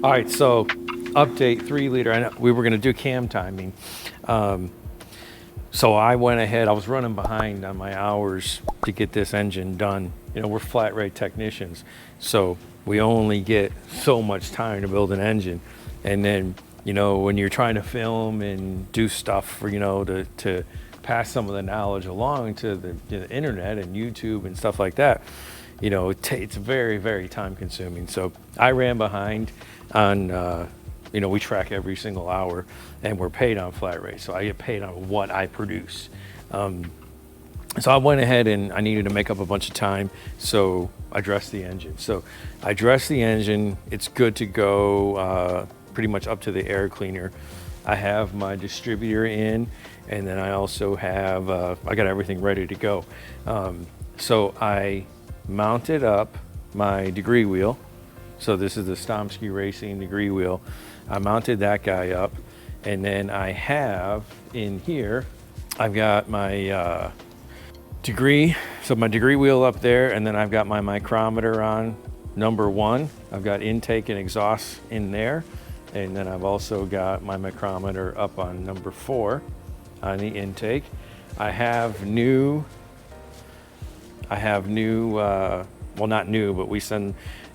All right, so update 3 liter. I know we were going to do cam timing. So I went ahead, I was running behind on my hours to get this engine done. You know, we're flat rate technicians, so we only get so much time to build an engine. And then, you know, when you're trying to film and do stuff for, you know, to pass some of the knowledge along to the internet and YouTube and stuff like that, you know, it's very, very time consuming. So I ran behind on, you know, we track every single hour and we're paid on flat rate. So I get paid on what I produce. So I went ahead and I needed to make up a bunch of time. So I dressed the engine. So I dressed the engine. It's good to go pretty much up to the air cleaner. I have my distributor in, and then I also have, I got everything ready to go. So I mounted up my degree wheel. So this is the Stomsky Racing degree wheel. I mounted that guy up, and then I have in here, I've got my degree, so my degree wheel up there, and then I've got my micrometer on number 1. I've got intake and exhaust in there, and then I've also got my micrometer up on number 4 on the intake. I have new, well, not new, but we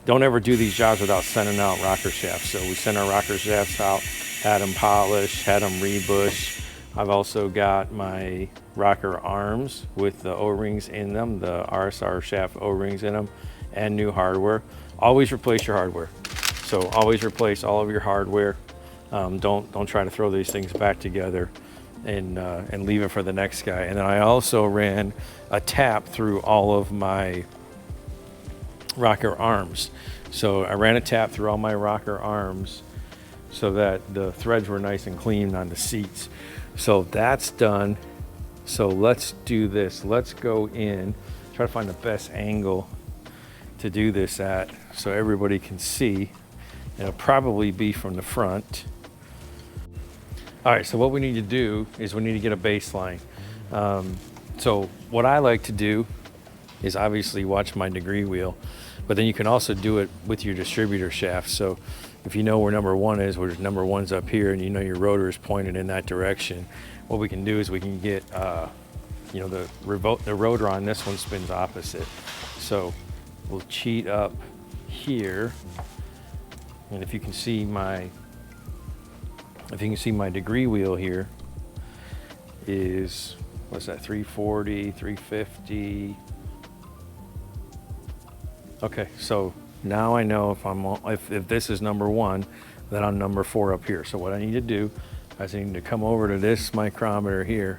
don't ever do these jobs without sending out rocker shafts. So we sent our rocker shafts out, had them polished, had them rebushed. I've also got my rocker arms with the O-rings in them, the RSR shaft O-rings in them, and new hardware. Always replace your hardware. So always replace all of your hardware. Don't try to throw these things back together and leave it for the next guy. And then I also ran a tap through all of my rocker arms. So I ran a tap through all my rocker arms so that the threads were nice and clean on the seats. So that's done. So let's do this. Let's go in, try to find the best angle to do this at so everybody can see. It'll probably be from the front. All right, so what we need to do is we need to get a baseline. So what I like to do is obviously watch my degree wheel, but then you can also do it with your distributor shaft. So if you know where number 1 is, where number 1's up here, and you know your rotor is pointed in that direction, what we can do is we can get, you know, the rotor on this one spins opposite. So we'll cheat up here, and if you can see my degree wheel here is, what's that, 340, 350. Okay, so now I know if this is number 1, then I'm number 4 up here. So what I need to do is I need to come over to this micrometer here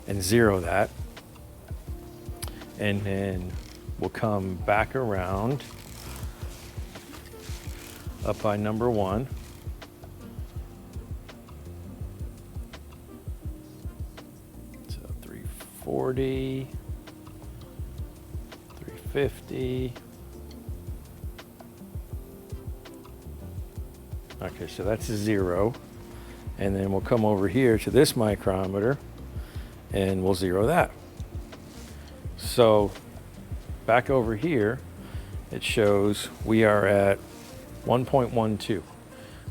and 0 that. And then we'll come back around up by number 1. So 340, 350. Okay, so that's a 0. And then we'll come over here to this micrometer and we'll 0 that. So back over here, it shows we are at 1.12.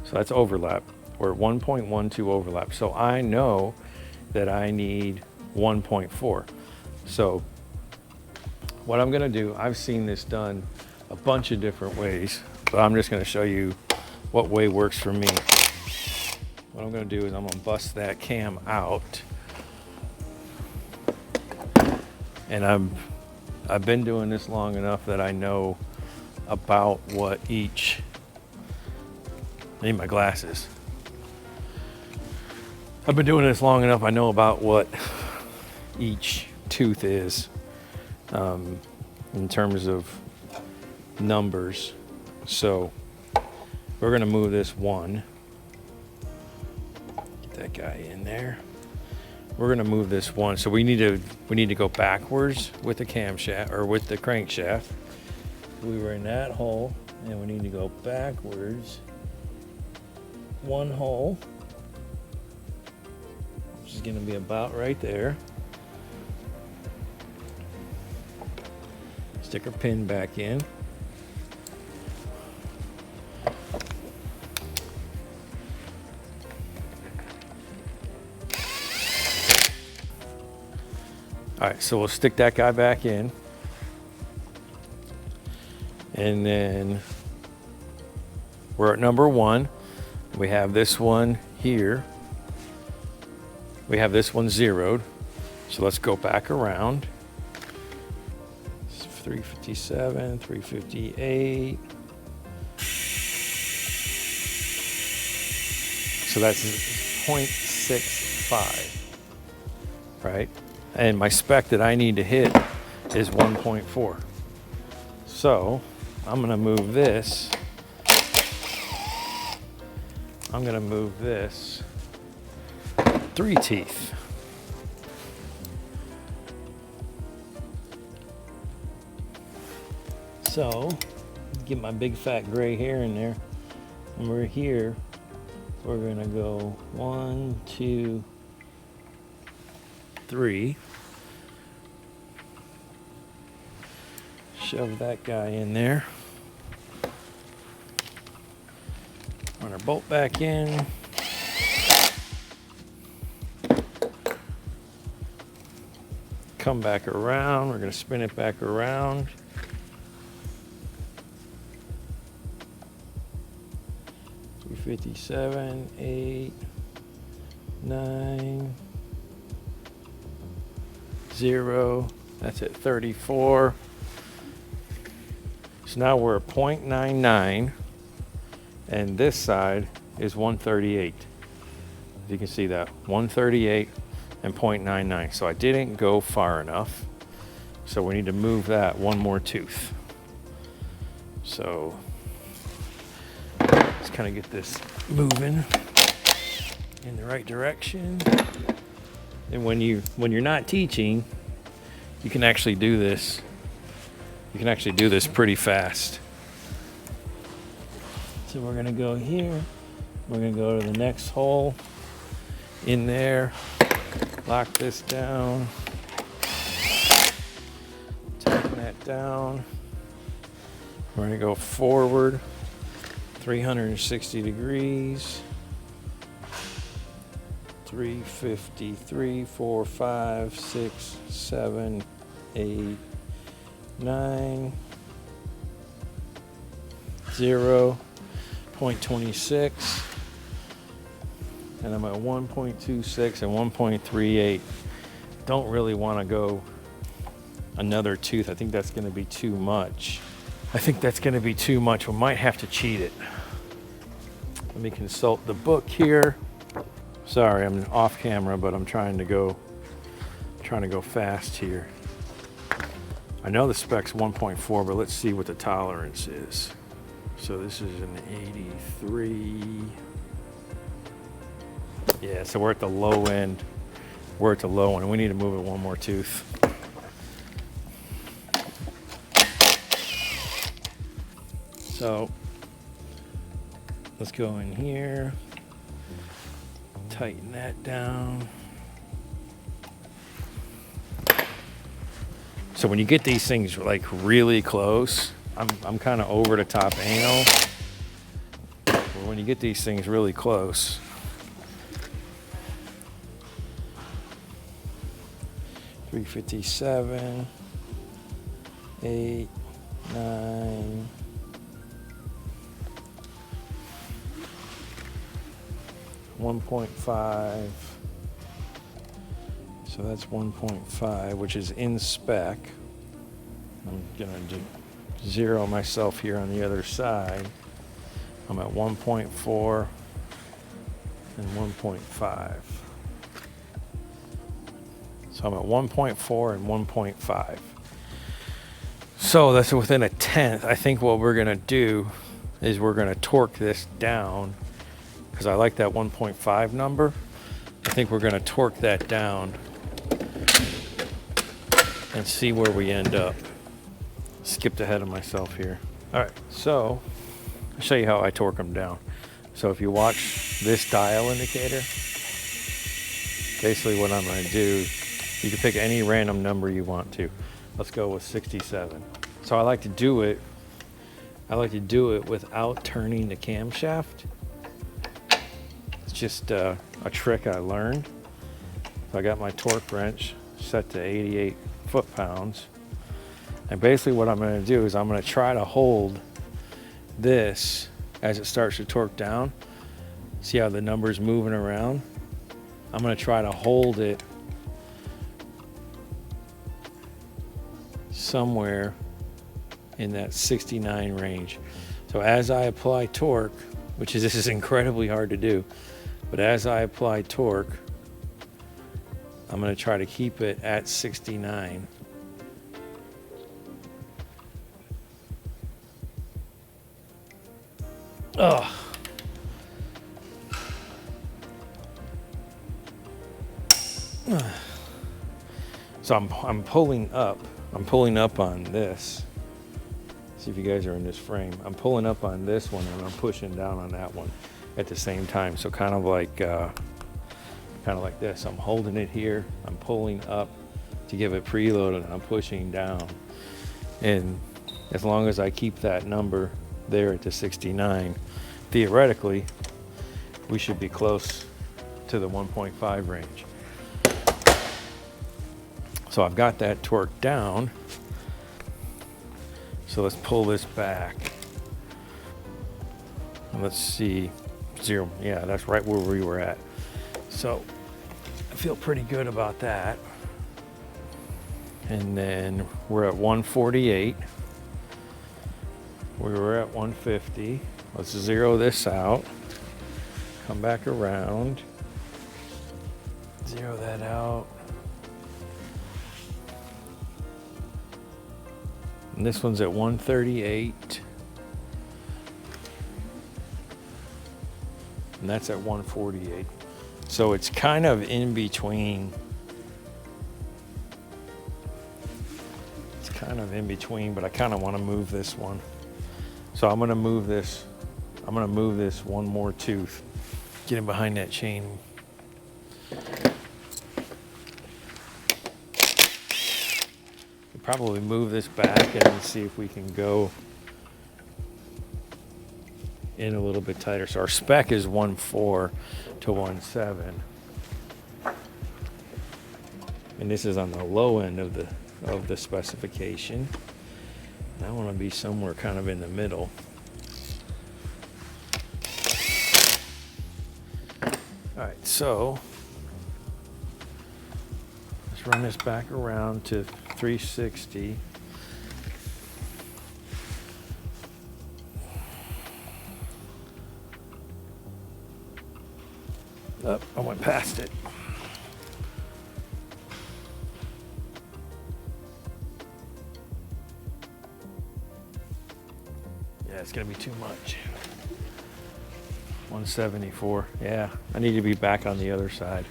So that's overlap. We're at 1.12 overlap. So I know that I need 1.4. So what I'm gonna do, I've seen this done a bunch of different ways, but I'm just gonna show you what way works for me. What I'm gonna do is I'm gonna bust that cam out. And I've been doing this long enough that I know about what each, I need my glasses. I've been doing this long enough, I know about what each tooth is in terms of numbers. So we're gonna move this 1. Get that guy in there. We're gonna move this 1. So we need to go backwards with the camshaft or with the crankshaft. We were in that hole, and we need to go backwards 1 hole, which is gonna be about right there. Stick our pin back in. All right, so we'll stick that guy back in. And then we're at number 1. We have this one here. We have this one zeroed. So let's go back around. 357, 358. So that's 0.65, right? And my spec that I need to hit is 1.4. So I'm gonna move this. I'm gonna move this 3 teeth. So get my big fat gray hair in there, and we're here. We're gonna go 1, 2, 3. Shove that guy in there. Run our bolt back in. Come back around. We're gonna spin it back around. $57, 8, 9, 0. That's at 34. So now we're at 0.99, and this side is 138. As you can see that, 138 and 0.99. So I didn't go far enough. So we need to move that one more tooth. So let's kind of get this moving in the right direction. And when you're not teaching, you can actually do this. You can actually do this pretty fast. So we're gonna go here. We're gonna go to the next hole in there. Lock this down. Tighten that down. We're gonna go forward 360 degrees. 350, 3, 4, 5, 6, 7, 8, 9, 0, 0.26, and I'm at 1.26 and 1.38. Don't really want to go another tooth. I think that's going to be too much. We might have to cheat it. Let me consult the book here. Sorry, I'm off camera, but I'm trying to go fast here. I know the spec's 1.4, but let's see what the tolerance is. So this is an 83. Yeah, so we're at the low end. We're at the low end. We need to move it one more tooth. So let's go in here. Tighten that down. So when you get these things like really close, I'm kind of over the top anal. But when you get these things really close, $357, 8, 9. $1.5, so that's 1.5, which is in spec. I'm gonna zero myself here on the other side. I'm at 1.4 and 1.5. So I'm at 1.4 and 1.5. So that's within a tenth. I think what we're gonna do is we're gonna torque this down, because I like that 1.5 number. I think we're going to torque that down and see where we end up. Skipped ahead of myself here. All right, so I'll show you how I torque them down. So if you watch this dial indicator, basically what I'm going to do, you can pick any random number you want to. Let's go with 67. So I like to do it without turning the camshaft. Just a trick I learned. So I got my torque wrench, set to 88 foot-pounds. And basically what I'm going to do is I'm going to try to hold this as it starts to torque down. See how the number's moving around? I'm going to try to hold it somewhere in that 69 range. So as I apply torque, this is incredibly hard to do, but as I apply torque, I'm going to try to keep it at 69. Ugh. So I'm pulling up. I'm pulling up on this. See if you guys are in this frame. I'm pulling up on this one and I'm pushing down on that one at the same time. So kind of like this. I'm holding it here. I'm pulling up to give it preload and I'm pushing down. And as long as I keep that number there at the 69, theoretically, we should be close to the 1.5 range. So I've got that torque down. So let's pull this back. And let's see, 0. Yeah, that's right where we were at. So I feel pretty good about that. And then we're at 148. We were at 150. Let's zero this out. Come back around. Zero that out. And this one's at 138. And that's at 148. So it's kind of in between. It's kind of in between, but I kind of want to move this one. So I'm going to move this. I'm going to move this one more tooth. Get in behind that chain. Probably move this back and see if we can go in a little bit tighter. So our spec is 1.4 to 1.7, and this is on the low end of the specification. And I want to be somewhere kind of in the middle. All right, so let's run this back around to 360. Oh, I went past it. Yeah, it's gonna be too much. 174. Yeah, I need to be back on the other side.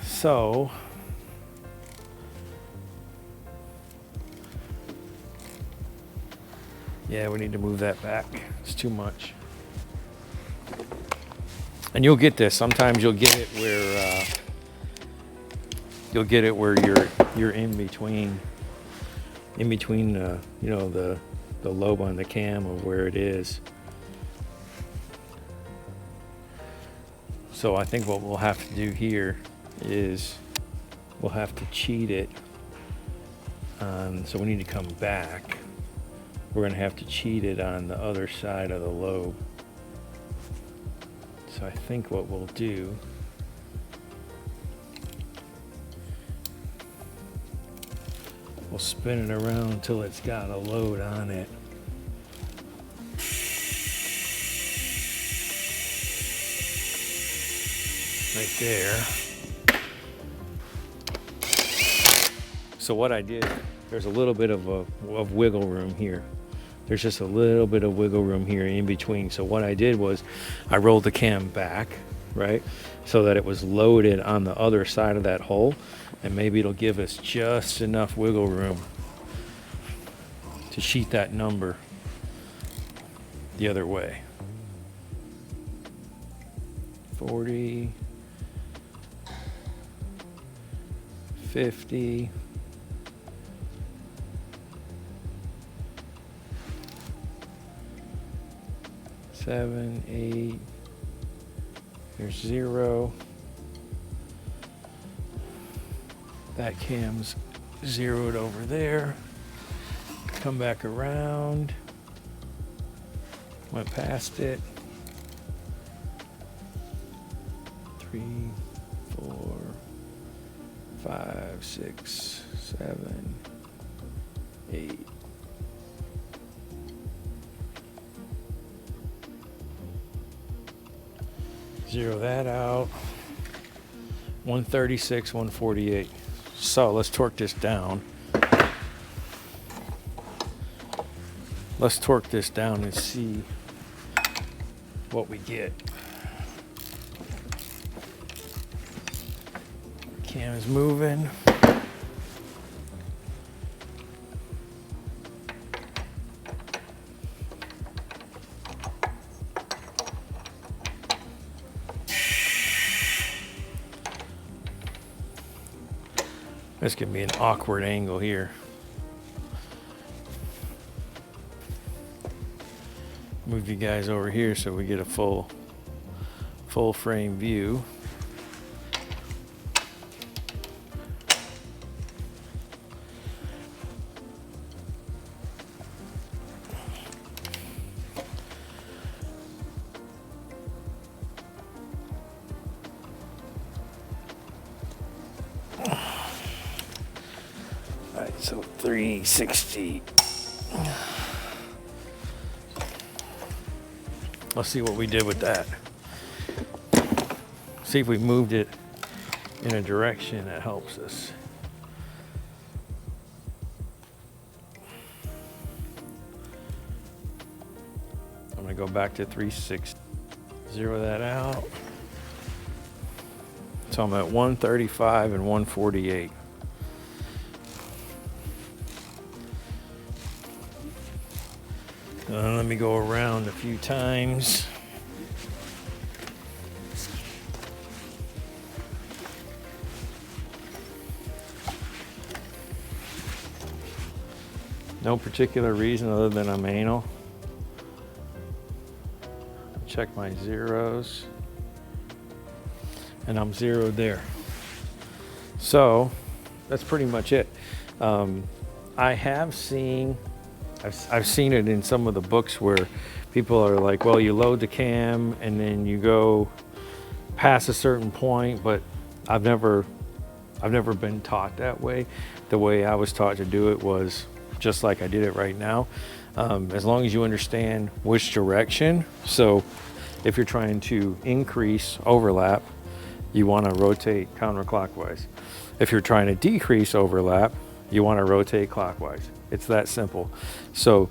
So yeah, we need to move that back. It's too much. And you'll get this. Sometimes you'll get it where you're in between you know, the lobe on the cam of where it is. So I think what we'll have to do here is we'll have to cheat it. So we need to come back. We're going to have to cheat it on the other side of the lobe. So I think what we'll do we'll spin it around until it's got a load on it. Right there. So what I did, there's a little bit of wiggle room here. There's just a little bit of wiggle room here in between. So what I did was I rolled the cam back, right? So that it was loaded on the other side of that hole. And maybe it'll give us just enough wiggle room to sheet that number the other way. 40, 50, 7, 8, here's 0. That cam's zeroed over there. Come back around. Went past it. 3, 4, 5, 6, 7, 8. Zero that out. 136, 148. So let's torque this down. Let's torque this down and see what we get. Cam is moving. This could be an awkward angle here. Move you guys over here so we get a full frame view. All right, so 360. Let's see what we did with that. See if we moved it in a direction that helps us. I'm gonna go back to 360. Zero that out. So I'm at 135 and 148. Let me go around a few times. No particular reason other than I'm anal. Check my zeros. And I'm zeroed there. So that's pretty much it. I have seen I've seen it in some of the books where people are like, well, you load the cam and then you go past a certain point, but I've never been taught that way. The way I was taught to do it was just like I did it right now. As long as you understand which direction. So if you're trying to increase overlap, you want to rotate counterclockwise. If you're trying to decrease overlap, you want to rotate clockwise. It's that simple. So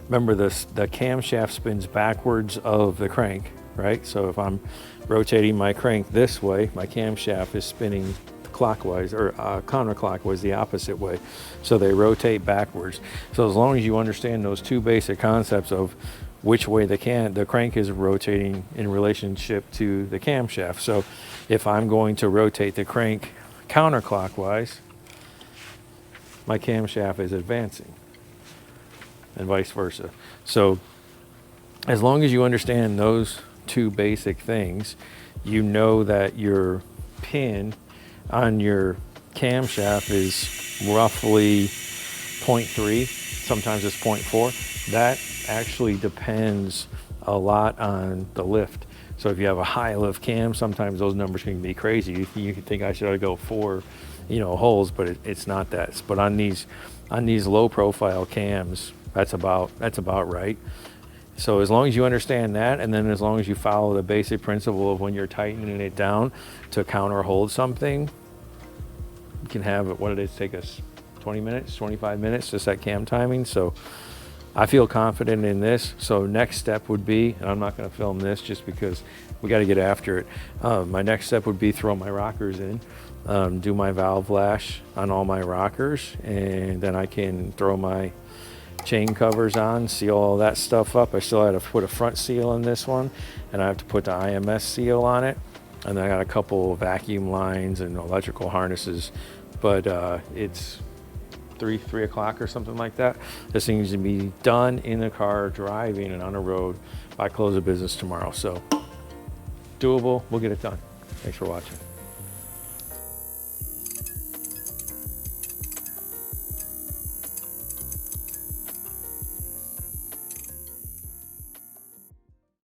remember this, the camshaft spins backwards of the crank, right? So if I'm rotating my crank this way, my camshaft is spinning clockwise or counterclockwise, the opposite way. So they rotate backwards. So as long as you understand those two basic concepts of which way the crank is rotating in relationship to the camshaft. So if I'm going to rotate the crank counterclockwise, my camshaft is advancing and vice versa. So as long as you understand those two basic things, you know that your pin on your camshaft is roughly 0.3, sometimes it's 0.4. That actually depends a lot on the lift. So if you have a high lift cam, sometimes those numbers can be crazy. You can think I should go 4 holes, but it's not that. But on these low profile cams, that's about right. So as long as you understand that, and then as long as you follow the basic principle of when you're tightening it down to counter hold something, you can have it, what did it take us, 20 minutes, 25 minutes to set cam timing. So I feel confident in this. So next step would be, and I'm not going to film this just because we got to get after it. My next step would be throw my rockers in, do my valve lash on all my rockers, and then I can throw my chain covers on, seal all that stuff up. I still had to put a front seal in this one, and I have to put the IMS seal on it. And then I got a couple of vacuum lines and electrical harnesses, but it's 3 o'clock or something like that. This thing needs to be done in the car, driving and on the road by close of business tomorrow. So doable, we'll get it done. Thanks for watching.